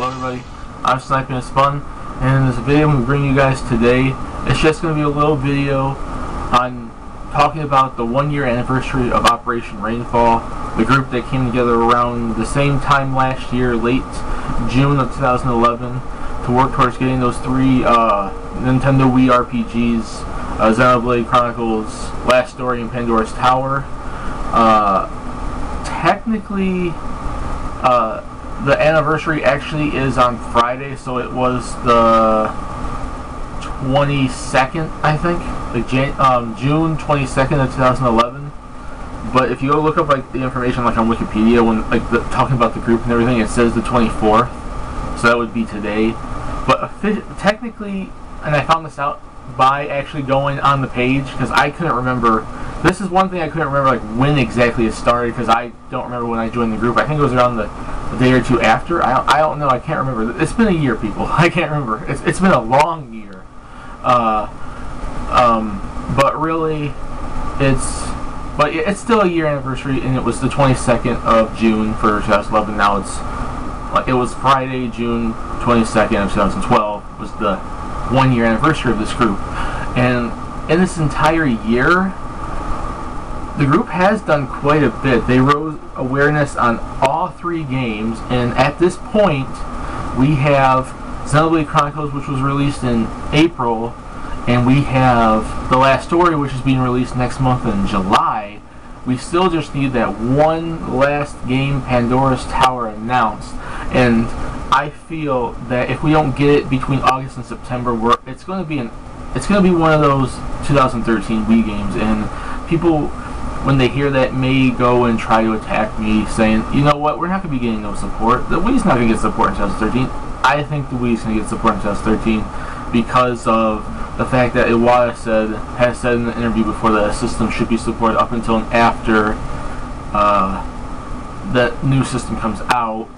Hello everybody, I'm Sniping is Fun, and in this video I'm going to bring you guys today, it's just going to be a little video on talking about the 1-year anniversary of Operation Rainfall, the group that came together around the same time last year, late June of 2011, to work towards getting those 3 Nintendo Wii RPGs, Xenoblade Chronicles, Last Story, and Pandora's Tower. Technically, the anniversary actually is on Friday, so it was the 22nd, I think, like June 22nd of 2011. But if you go look up like the information like on Wikipedia, when like talking about the group and everything, it says the 24th, so that would be today. But technically, and I found this out by actually going on the page, because I couldn't remember. This is one thing I couldn't remember, like when exactly it started, because I don't remember when I joined the group. I think it was around the day or two after. I don't know. I can't remember. It's been a year, people. I can't remember. It's been a long year. But really, it's still a year anniversary, and it was the 22nd of June for 2011. Now it was Friday, June 22nd of 2012 was the 1-year anniversary of this group, and in this entire year, the group has done quite a bit. They rose awareness on all 3 games, and at this point, we have Xenoblade Chronicles, which was released in April, and we have The Last Story, which is being released next month in July. We still just need that one last game, Pandora's Tower, announced, and I feel that if we don't get it between August and September, it's going to be one of those 2013 Wii games, and people, when they hear that, may go and try to attack me, saying, you know what, we're not going to be getting no support. The Wii's not going to get support in 2013. I think the Wii's going to get support in 2013 because of the fact that Iwata has said in the interview before that the system should be supported up until and after that new system comes out.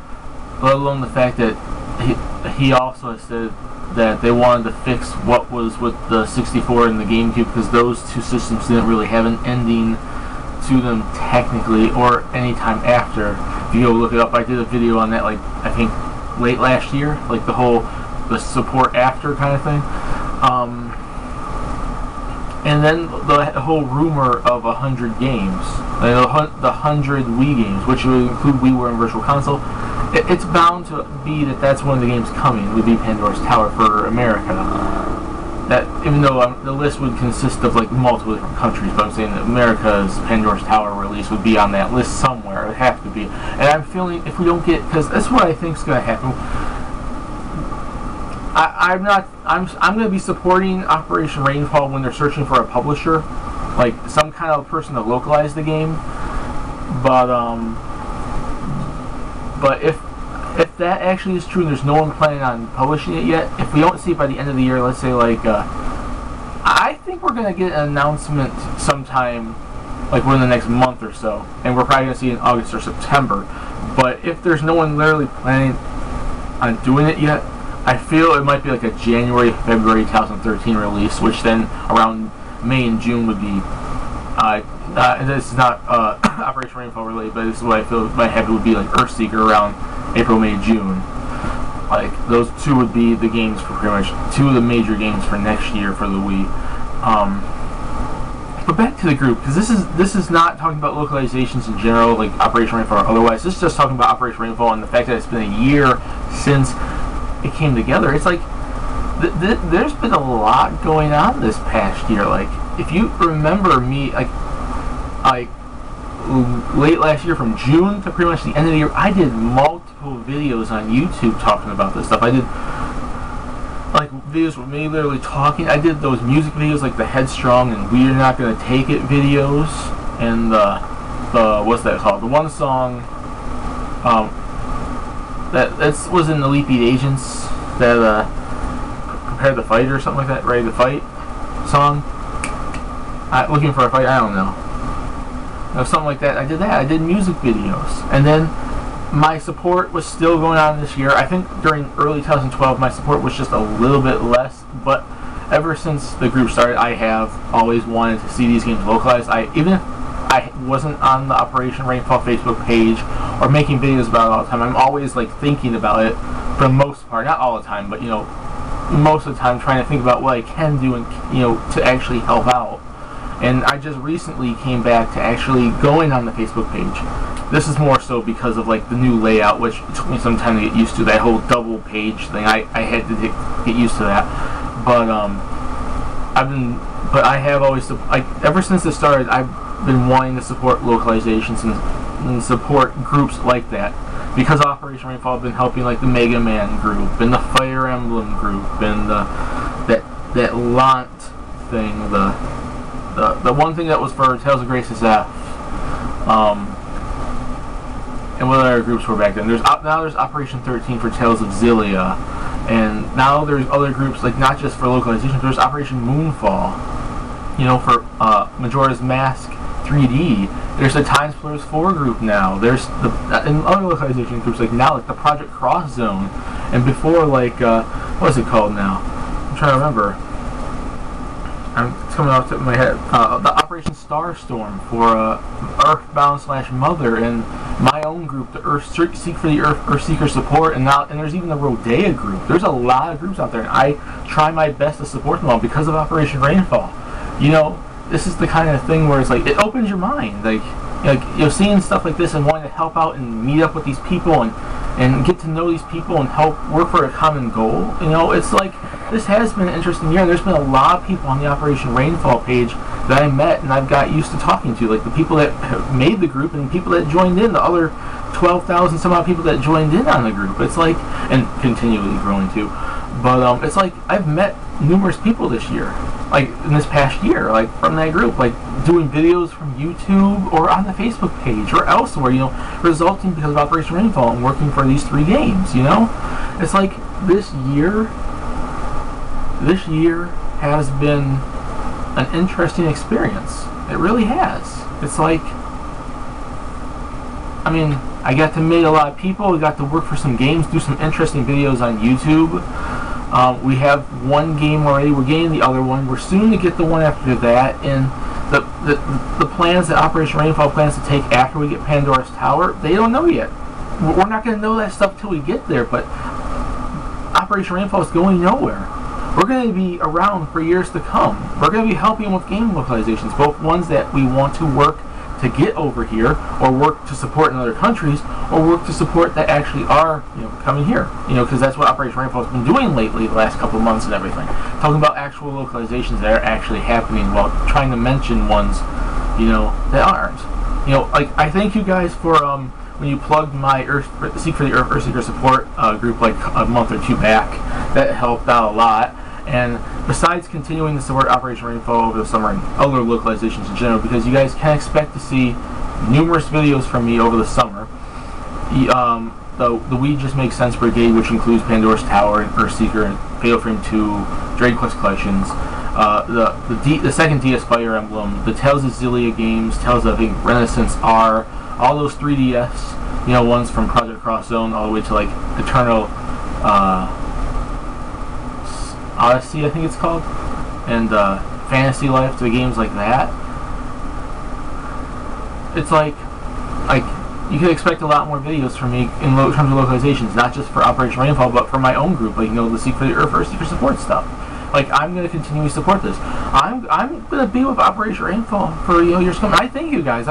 Let alone the fact that he also has said that they wanted to fix what was with the 64 and the GameCube, because those 2 systems didn't really have an ending to them technically, or any time after. If you go look it up, I did a video on that, like I think late last year, like the support after kind of thing. And then the whole rumor of 100 games, the 100 Wii games, which would include WiiWare and Virtual Console. It's bound to be that's one of the games coming, would be Pandora's Tower for America. That, even though the list would consist of like multiple different countries, but I'm saying that America's Pandora's Tower release would be on that list somewhere. It would have to be. And I'm feeling if we don't get, because that's what I think is going to happen. I'm going to be supporting Operation Rainfall when they're searching for a publisher, like some kind of person to localize the game. But if that actually is true and there's no one planning on publishing it yet, if we don't see it by the end of the year, let's say like, I think we're going to get an announcement sometime, like within the next month or so, and we're probably going to see it in August or September. But if there's no one literally planning on doing it yet, I feel it might be like a January, February 2013 release, which then around May and June would be, and this is not Operation Rainfall related, but this is what I feel my head would be like Earthseeker around April, May, June. Like those 2 would be the games for pretty much 2 of the major games for next year for the Wii. But back to the group, because this is not talking about localizations in general, like Operation Rainfall or otherwise. This is just talking about Operation Rainfall and the fact that it's been a year since it came together. It's like there's been a lot going on this past year. Like if you remember me, like late last year from June to pretty much the end of the year, I did multiple videos on YouTube talking about this stuff. I did like videos with me literally talking. I did those music videos like the Headstrong and We're Not Gonna Take It videos, and the what's that called? The one song that was in the Leaping Agents, that Prepare to Fight or something like that, Ready to Fight song. Looking for a fight, I don't know. Or something like that. I did that. I did music videos. And then my support was still going on this year. I think during early 2012 my support was just a little bit less, but ever since the group started, I have always wanted to see these games localized. I I wasn't on the Operation Rainfall Facebook page or making videos about it all the time. I'm always like thinking about it for the most part, not all the time, but you know, most of the time trying to think about what I can do and to actually help out. And I just recently came back to actually going on the Facebook page. This is more so because of like the new layout, which took me some time to get used to. That whole double page thing, I had to get used to that. But I have always, like, ever since it started, I've been wanting to support localizations and support groups like that. Because Operation Rainfall has been helping like the Mega Man group and the Fire Emblem group and that Lant thing, the one thing that was for Tales of Graces F, and what other groups were back then. Now there's Operation 13 for Tales of Xillia, and now there's other groups, like not just for localization. There's Operation Moonfall, for Majora's Mask 3D. There's the Time Splitters 4 group now. There's and other localization groups like the Project Cross Zone, and before like what is it called now? I'm trying to remember. It's coming off the tip of my head. The Operation Starstorm for Earthbound/Mother, and my own group, the Seek for the Earthseeker Support, and there's even the Rodea group. There's a lot of groups out there, and I try my best to support them all because of Operation Rainfall. This is the kind of thing where it's like, it opens your mind. Like seeing stuff like this and wanting to help out and meet up with these people and get to know these people and help work for a common goal. It's like, this has been an interesting year. There's been a lot of people on the Operation Rainfall page that I met and I've got used to talking to, like the people that have made the group and people that joined in, the other 12,000 some odd people that joined in on the group. It's like, and continually growing too. But it's like, I've met numerous people this year, like in this past year, like from that group, like doing videos from YouTube or on the Facebook page or elsewhere, resulting because of Operation Rainfall and working for these 3 games. It's like this year has been an interesting experience. It really has. It's like, I got to meet a lot of people. We got to work for some games, do some interesting videos on YouTube. We have one game already. We're getting the other one. We're soon to get the one after that. And the plans that Operation Rainfall plans to take after we get Pandora's Tower, they don't know yet. We're not going to know that stuff till we get there. But Operation Rainfall is going nowhere. We're going to be around for years to come. We're going to be helping with game localizations, both ones that we want to work to get over here, or work to support in other countries, or work to support that actually are coming here. Because that's what Operation Rainfall has been doing lately, the last couple of months and everything. Talking about actual localizations that are actually happening, while trying to mention ones, that aren't. Like, I thank you guys for when you plugged my Seek for the Earthseeker Support group like a month or 2 back. That helped out a lot. And besides continuing to support Operation Rainfall over the summer and other localizations in general, because you guys can expect to see numerous videos from me over the summer. The We Just Make Sense Brigade, which includes Pandora's Tower and Earthseeker and Fatal Frame 2, Dragon Quest Collections, the second DS Fire Emblem, the Tales of Xillia games, Tales of Renaissance R, all those 3DS, ones from Project Cross Zone all the way to like Eternal Odyssey, I think it's called, and Fantasy Life, to games like that. It's like you can expect a lot more videos from me in terms of localizations, not just for Operation Rainfall, but for my own group, like the Seek for the Earthseeker Support stuff. Like, I'm going to continually support this. I'm going to be with Operation Rainfall for years coming. I thank you guys.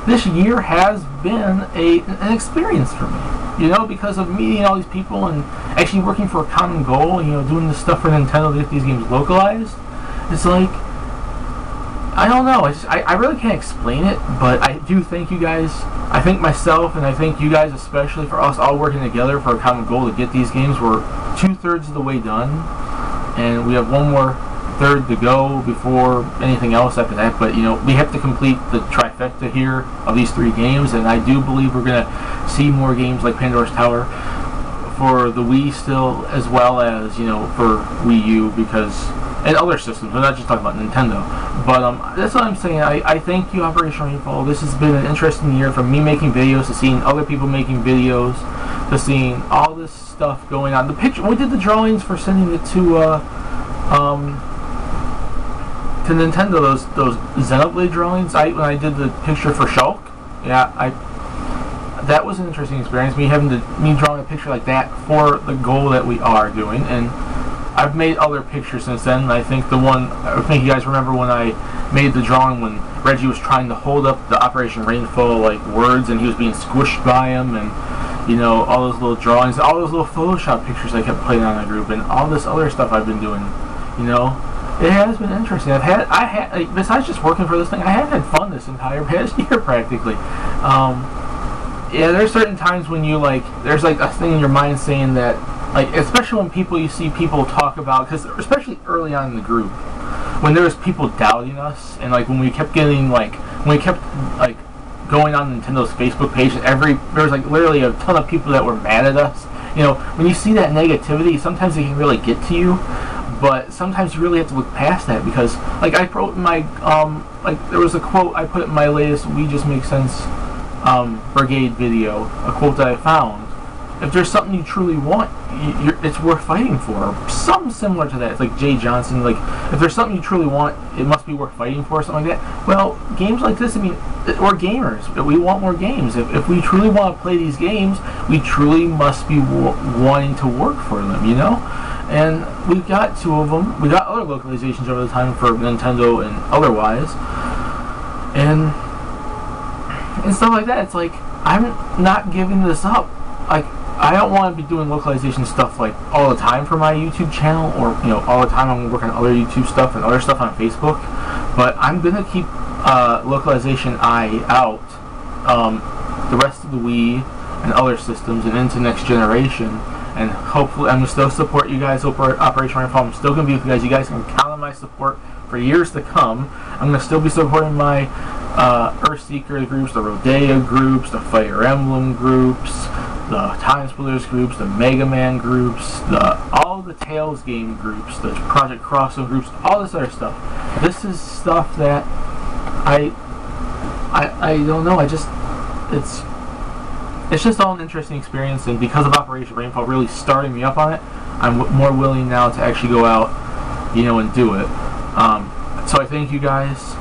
This year has been an experience for me. Because of meeting all these people and actually working for a common goal, doing this stuff for Nintendo to get these games localized. It's like, I don't know, I really can't explain it, but I do thank you guys. I thank myself, and I thank you guys especially for us all working together for a common goal to get these games. We're 2/3 of the way done, and we have one more third to go before anything else after that. But we have to complete the trifecta here of these 3 games, and I do believe we're going to see more games like Pandora's Tower for the Wii still, as well as for Wii U, because, and other systems. We're not just talking about Nintendo. But that's what I'm saying. I thank you, Operation Rainfall. This has been an interesting year, from me making videos to seeing other people making videos to seeing all this stuff going on. The picture, we did the drawings for sending it to to Nintendo, those Xenoblade drawings, when I did the picture for Shulk, yeah, that was an interesting experience. Me drawing a picture like that for the goal that we are doing, and I've made other pictures since then. I think I think you guys remember when I made the drawing when Reggie was trying to hold up the Operation Rainfall like words, and he was being squished by him, and you know, all those little drawings, all those little Photoshop pictures I kept putting on the group, and all this other stuff I've been doing. You know, it has been interesting. I had like, besides just working for this thing, I have had fun this entire past year practically. Yeah, there's certain times when you there's like a thing in your mind saying that, like, especially when you see people talk about, because especially early on in the group, when there was people doubting us, and like when we kept going on Nintendo's Facebook page, there was like literally a ton of people that were mad at us. You know, when you see that negativity, sometimes it can really get to you, but sometimes you really have to look past that, because like I wrote in my there was a quote I put in my latest We Just Make Sense Brigade video, a quote that I found. If there's something you truly want, it's worth fighting for. Something similar to that. It's like Jay Johnson, like, if there's something you truly want, it must be worth fighting for, something like that. Well, games like this, I mean, we're gamers. We want more games. If we truly want to play these games, we truly must be wanting to work for them, you know? And we got 2 of them. We got other localizations over the time for Nintendo and otherwise. And stuff like that. It's like, I'm not giving this up. Like, I don't want to be doing localization stuff like all the time for my YouTube channel, or you know, all the time. I'm gonna work on other YouTube stuff and other stuff on Facebook, but I'm gonna keep localization eye out the rest of the Wii and other systems and into next generation. And hopefully, I'm gonna still support you guys over Operation Rainfall. I'm still gonna be with you guys. You guys can count on my support for years to come. I'm gonna still be supporting my Earthseeker groups, the Rodea groups, the Fire Emblem groups, the Time Splitters groups, the Mega Man groups, all the Tales game groups, the Project Crossover groups, all this other stuff. This is stuff that I don't know. It's just all an interesting experience, and because of Operation Rainfall really starting me up on it, I'm more willing now to actually go out, you know, and do it. So I thank you guys.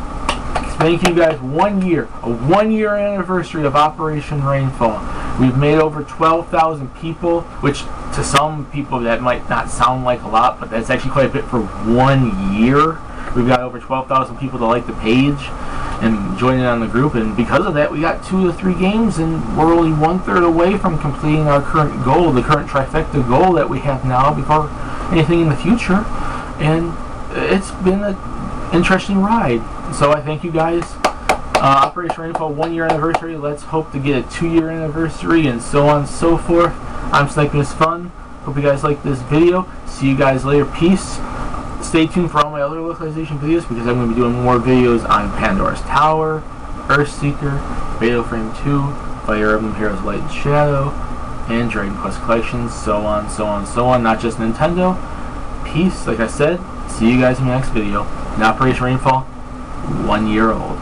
Thank you guys. 1 year, a 1 year anniversary of Operation Rainfall. We've made over 12,000 people, which to some people that might not sound like a lot, but that's actually quite a bit for 1 year. We've got over 12,000 people to like the page and join in on the group, and because of that, we got 2 to 3 games, and we're only 1/3 away from completing our current goal, the current trifecta goal that we have now before anything in the future. And it's been an interesting ride. So I thank you guys. Operation Rainfall 1 year anniversary. Let's hope to get a 2 year anniversary, and so on and so forth. I'm Sniping is Fun. Hope you guys like this video. See you guys later. Peace. Stay tuned for all my other localization videos, because I'm going to be doing more videos on Pandora's Tower, Earthseeker, Fatal Frame 2, Fire Emblem Heroes Light and Shadow, and Dragon Quest Collections, so on, so on, so on. Not just Nintendo. Peace. Like I said, see you guys in the next video. And Operation Rainfall, 1 year old.